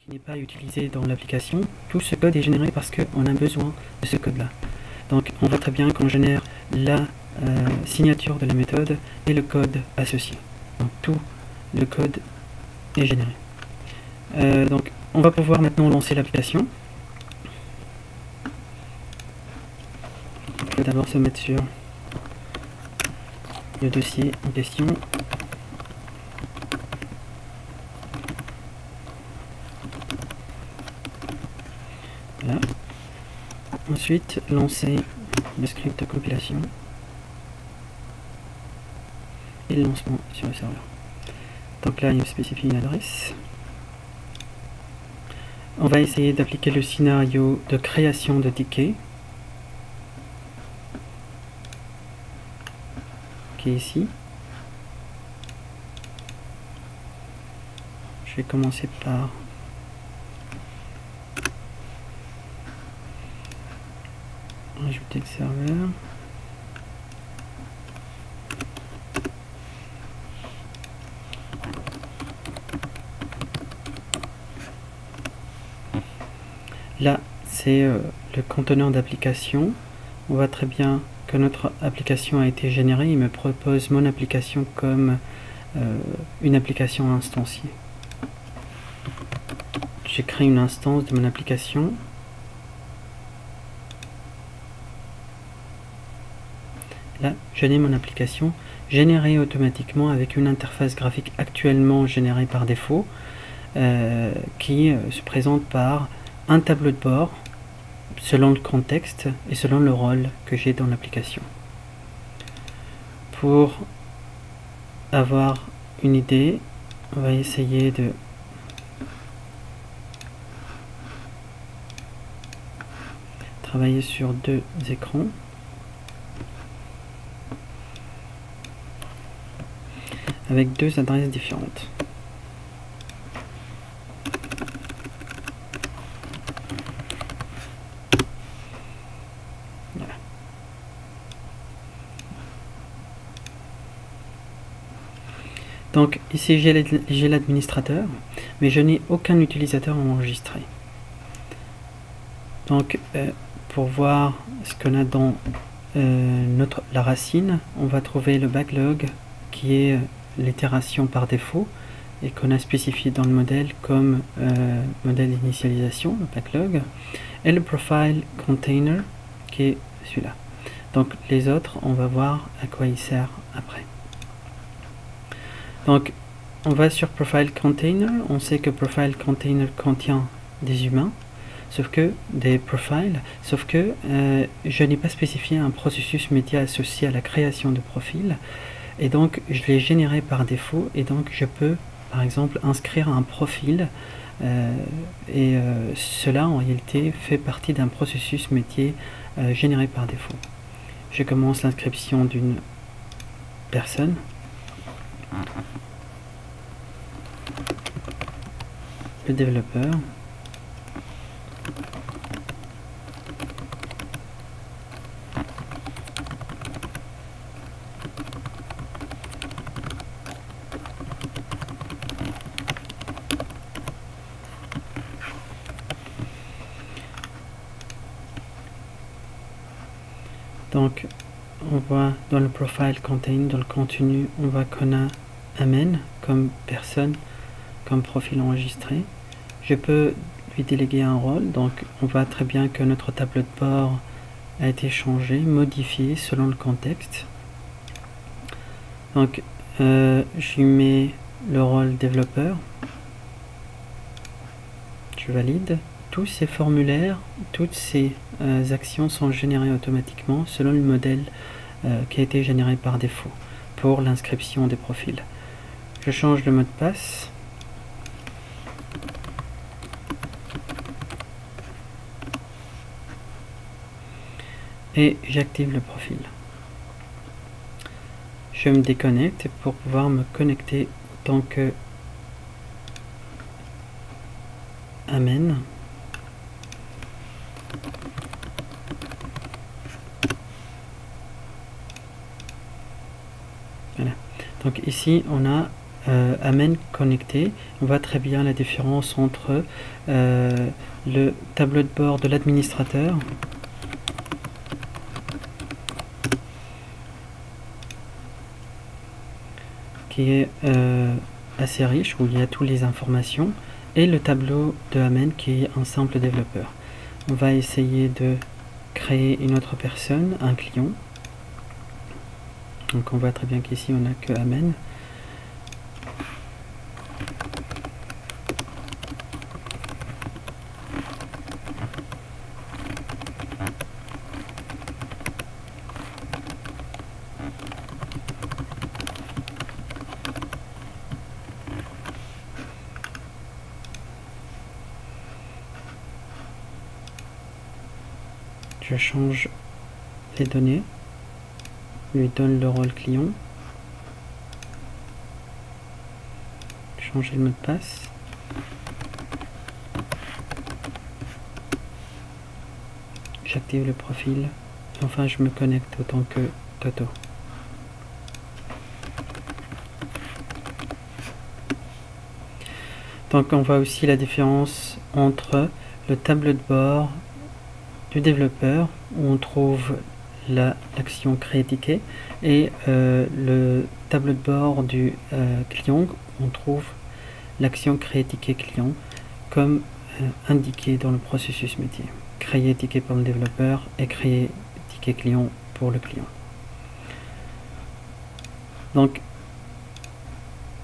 qui n'est pas utilisé dans l'application, tout ce code est généré parce qu'on a besoin de ce code-là. Donc on voit très bien qu'on génère la signature de la méthode et le code associé. Donc tout le code est généré. Donc on va pouvoir maintenant lancer l'application. Il faut d'abord se mettre sur le dossier en question. Voilà. Ensuite, lancer le script de compilation et le lancement sur le serveur. Donc là, il me spécifie une adresse. On va essayer d'appliquer le scénario de création de tickets qui est ici. Je vais commencer par rajouter le serveur. Là, c'est le conteneur d'application. On voit très bien que notre application a été générée. Il me propose mon application comme une application instanciée. J'ai créé une instance de mon application. Là, je n'ai mon application générée automatiquement avec une interface graphique actuellement générée par défaut qui se présente par un tableau de bord selon le contexte et selon le rôle que j'ai dans l'application. Pour avoir une idée, on va essayer de travailler sur deux écrans. Avec deux adresses différentes. Voilà. Donc ici j'ai l'administrateur, mais je n'ai aucun utilisateur enregistré. Donc pour voir ce qu'on a dans la racine, on va trouver le backlog qui est l'itération par défaut et qu'on a spécifié dans le modèle comme modèle d'initialisation, le backlog, et le profile container qui est celui-là. Donc les autres, on va voir à quoi il sert après. Donc on va sur profile container. On sait que profile container contient des humains, sauf que des profiles, sauf que je n'ai pas spécifié un processus média associé à la création de profils. Et donc je l'ai généré par défaut et donc je peux par exemple inscrire un profil cela en réalité fait partie d'un processus métier généré par défaut. Je commence l'inscription d'une personne. Le développeur. Donc, on voit dans le profile contain, dans le contenu, on voit qu'on a Amen comme personne, comme profil enregistré. Je peux lui déléguer un rôle, donc on voit très bien que notre tableau de bord a été changé, modifié selon le contexte. Donc, je lui mets le rôle développeur. Je valide. Tous ces formulaires, toutes ces actions sont générées automatiquement selon le modèle qui a été généré par défaut pour l'inscription des profils. Je change le mot de passe. Et j'active le profil. Je me déconnecte pour pouvoir me connecter en tant que Amen. Voilà. Donc ici on a Amen connecté, on voit très bien la différence entre le tableau de bord de l'administrateur qui est assez riche, où il y a toutes les informations, et le tableau de Amen qui est un simple développeur. On va essayer de créer une autre personne, un client. Donc on voit très bien qu'ici on n'a que Amen. Je change les données, lui donne le rôle client, changer le mot de passe, j'active le profil, enfin je me connecte autant que Toto. Donc on voit aussi la différence entre le tableau de bord du développeur où on trouve l'action créer ticket et le tableau de bord du client où on trouve l'action créer ticket client comme indiqué dans le processus métier. Créer ticket pour le développeur et créer ticket client pour le client. Donc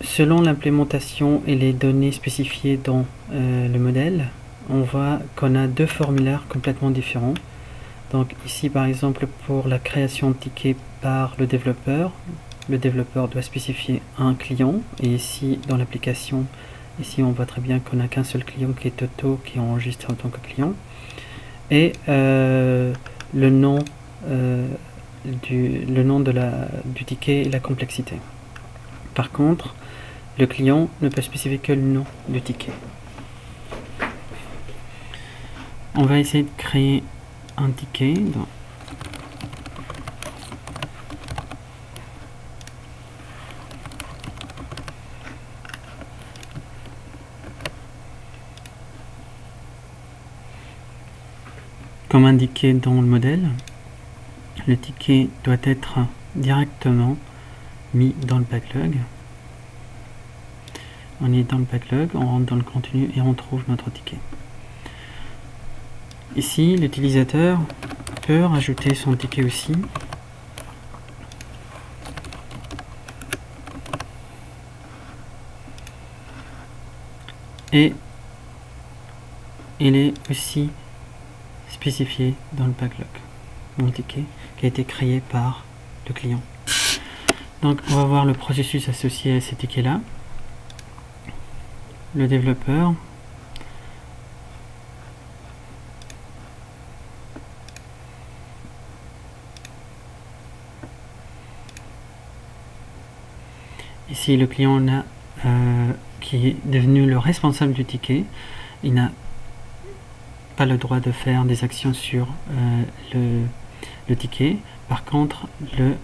selon l'implémentation et les données spécifiées dans le modèle, on voit qu'on a deux formulaires complètement différents. Donc ici par exemple pour la création de tickets par le développeur doit spécifier un client, et ici dans l'application, ici on voit très bien qu'on n'a qu'un seul client qui est Toto, qui est enregistré en tant que client, et le nom du ticket et la complexité. Par contre, le client ne peut spécifier que le nom du ticket. On va essayer de créer un ticket. Comme indiqué dans le modèle, le ticket doit être directement mis dans le backlog. On est dans le backlog, on rentre dans le contenu et on trouve notre ticket. Ici, l'utilisateur peut rajouter son ticket aussi. Et il est aussi spécifié dans le backlog, mon ticket qui a été créé par le client. Donc on va voir le processus associé à ces tickets là. Le développeur, ici le client qui est devenu le responsable du ticket, il n'a pas le droit de faire des actions sur le ticket. Par contre, le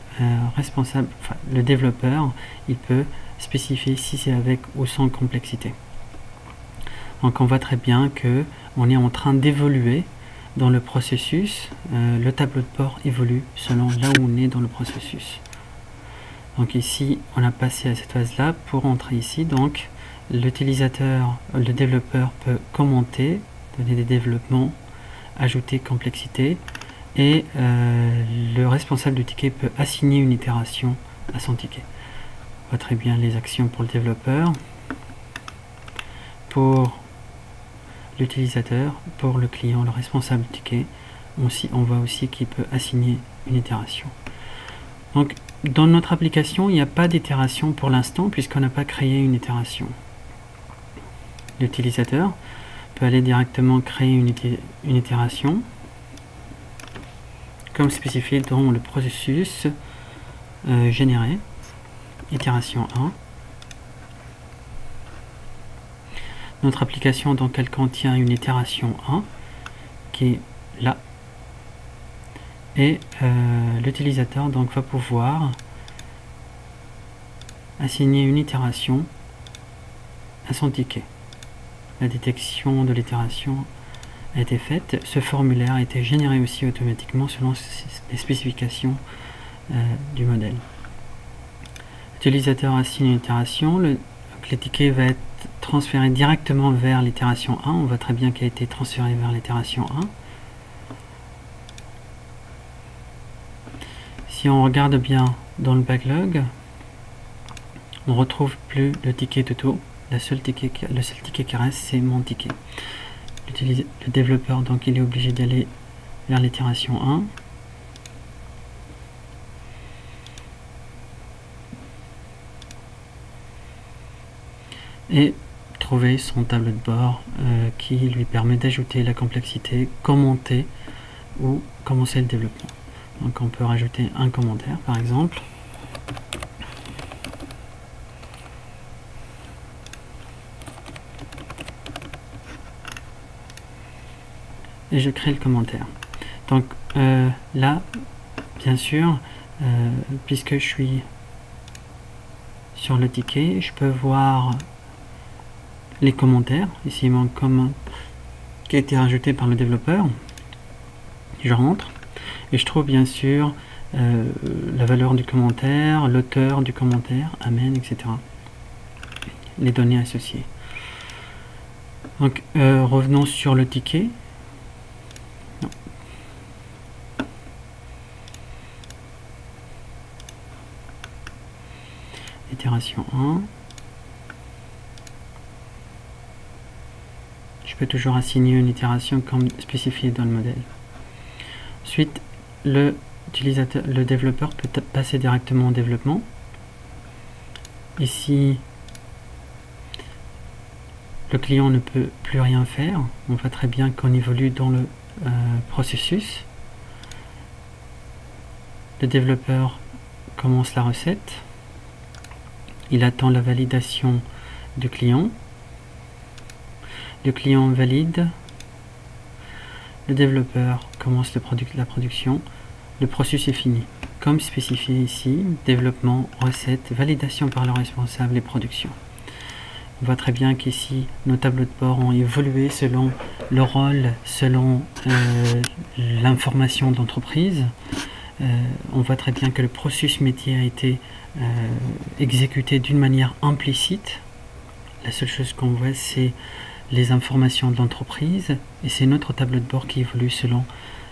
responsable, le développeur, il peut spécifier si c'est avec ou sans complexité. Donc on voit très bien que on est en train d'évoluer dans le processus. Le tableau de bord évolue selon là où on est dans le processus. Donc ici, on a passé à cette phase-là pour entrer ici. Donc l'utilisateur, le développeur peut commenter, donner des développements, ajouter complexité, et le responsable du ticket peut assigner une itération à son ticket. On voit très bien les actions pour le développeur, pour l'utilisateur, pour le client, le responsable du ticket. On voit aussi qu'il peut assigner une itération. Donc dans notre application, il n'y a pas d'itération pour l'instant puisqu'on n'a pas créé une itération. L'utilisateur peut aller directement créer une itération comme spécifié dans le processus généré, itération 1. Notre application, donc, elle contient une itération 1 qui est là, et l'utilisateur donc va pouvoir assigner une itération à son ticket. La détection de l'itération a été faite. Ce formulaire a été généré aussi automatiquement selon les spécifications du modèle. L'utilisateur assigne une itération. Le ticket va être transféré directement vers l'itération 1. On voit très bien qu'il a été transféré vers l'itération 1. Si on regarde bien dans le backlog, on ne retrouve plus le ticket Toto. Le seul ticket qui reste, c'est mon ticket. Le développeur, donc, il est obligé d'aller vers l'itération 1. Et trouver son tableau de bord qui lui permet d'ajouter la complexité, commenter ou commencer le développement. Donc on peut rajouter un commentaire par exemple. Et je crée le commentaire. Donc là, bien sûr, puisque je suis sur le ticket, je peux voir les commentaires. Ici, il manque comme qui a été rajouté par le développeur. Je rentre et je trouve bien sûr la valeur du commentaire, l'auteur du commentaire, amen, etc. Les données associées. Donc revenons sur le ticket. Non. Itération 1. Je peux toujours assigner une itération comme spécifié dans le modèle. Ensuite, le développeur peut passer directement au développement. Ici, le client ne peut plus rien faire. On voit très bien qu'on évolue dans le processus. Le développeur commence la recette. Il attend la validation du client. Le client valide. Le développeur commence la production. Le processus est fini. Comme spécifié ici, développement, recette, validation par le responsable et production. On voit très bien qu'ici, nos tableaux de bord ont évolué selon le rôle, selon l'information d'entreprise. On voit très bien que le processus métier a été exécuté d'une manière implicite. La seule chose qu'on voit, c'est les informations de l'entreprise et c'est notre tableau de bord qui évolue selon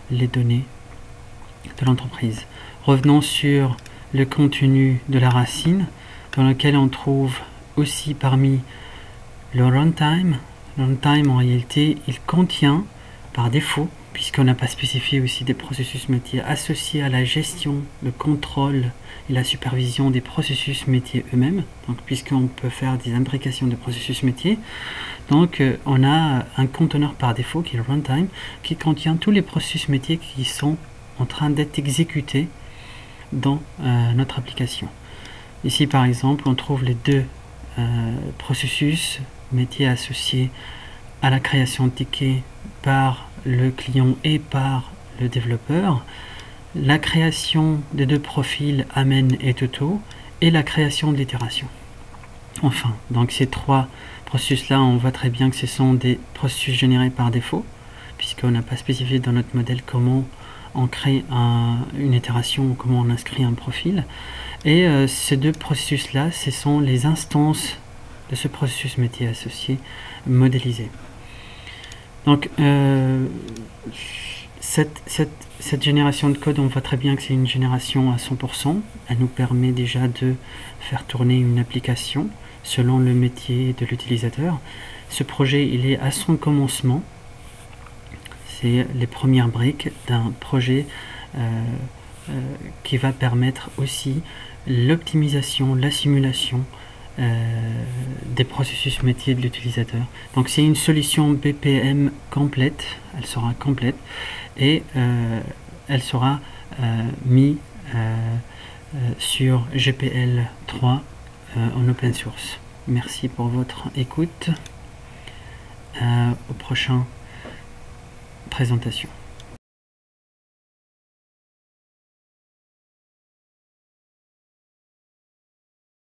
les données de l'entreprise. Revenons sur le contenu de la racine dans lequel on trouve aussi parmi le runtime. Le runtime en réalité il contient par défaut, puisqu'on n'a pas spécifié aussi des processus métiers associés à la gestion, le contrôle et la supervision des processus métiers eux-mêmes, donc puisqu'on peut faire des imbrications de processus métiers. Donc on a un conteneur par défaut qui est le runtime, qui contient tous les processus métiers qui sont en train d'être exécutés dans notre application. Ici par exemple on trouve les deux processus métiers associés à la création de tickets par le client et par le développeur, la création des deux profils Amen et Toto et la création de l'itération. Enfin, donc ces trois processus là, on voit très bien que ce sont des processus générés par défaut, puisqu'on n'a pas spécifié dans notre modèle comment on crée une itération ou comment on inscrit un profil. Et ces deux processus là, ce sont les instances de ce processus métier associé modélisé. Donc cette génération de code, on voit très bien que c'est une génération à 100%. Elle nous permet déjà de faire tourner une application selon le métier de l'utilisateur. Ce projet, il est à son commencement. C'est les premières briques d'un projet qui va permettre aussi l'optimisation, la simulation des processus métiers de l'utilisateur. Donc c'est une solution BPM complète, elle sera complète et elle sera mise sur GPL 3 en open source. Merci pour votre écoute. Au prochain présentation.